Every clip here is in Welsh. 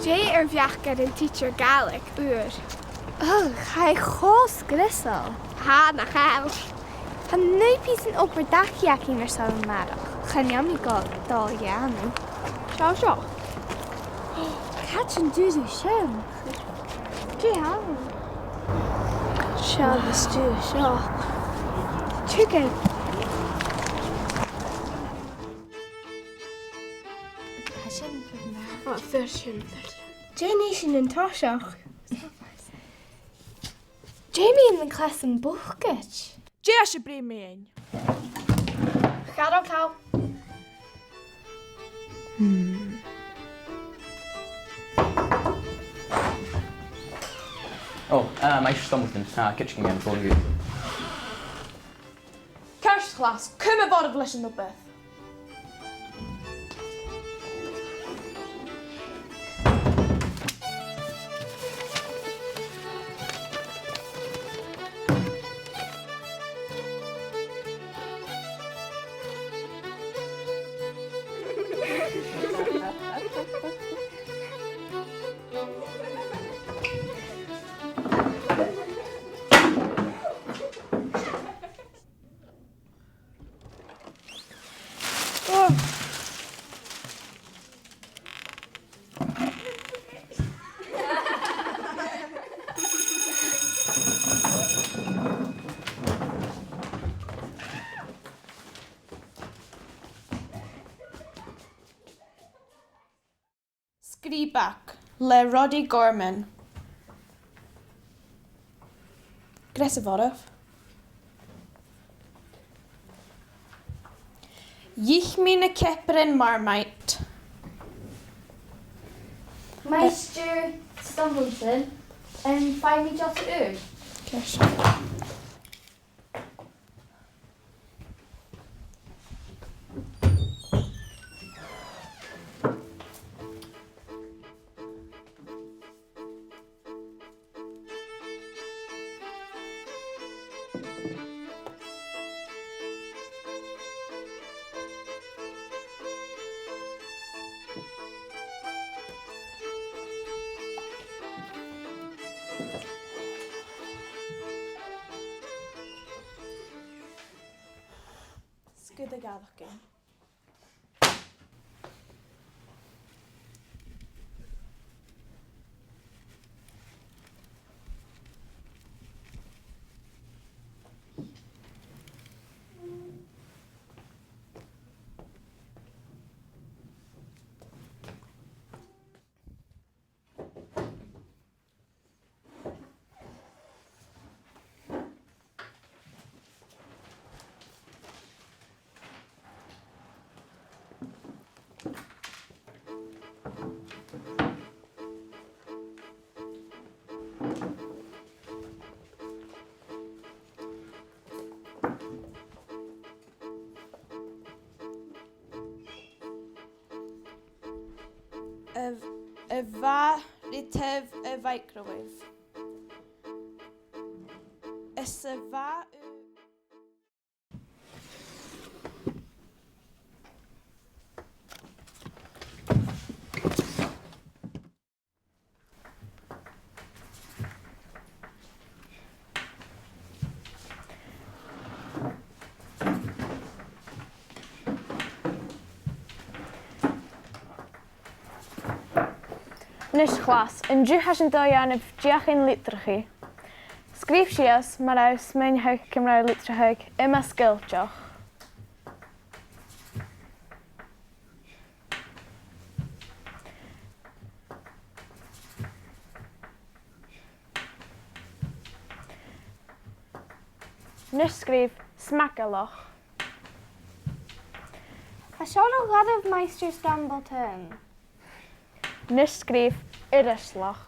Jay bheachgad an teacher Gaelic uair. Chai chós grisel. Ha na càil. Tá nupís an opair daciací mar saoil marach. Chaniamí go dá dheanú. Seo. Catch an dúdú sin. Dheanú. Seagus dú seo. Tuigid. Fear sin. Janie sin an táiseach. Jamie in the Cleasan buchget. Dé se brí méin. Chadó càil. Oh, my stomachton. Kitchen again, for you. Cers Chlas, cym y bod y fleis yn o beth. Sgríbach le Roddy Gorman. Gres y foraf. Ich mina kepperin marmite. Meister Stumbleton and find me just ur. Cers. Sgwyd y Gàidhlig. Y fa ritef y microwave. Ys y fa Nis Chlas, yn drwy yn doian y diach yn litrachi. Sgrif sias, mae'r aws mewn hyg Cymraeg litraheg, yma sgyltioch. Nis sgrif, smagaloch. Casiol o gladaf Meister Stumbleton. Nis sgrif, irislach.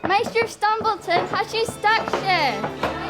Meister Stumbleton, has you stuck shit?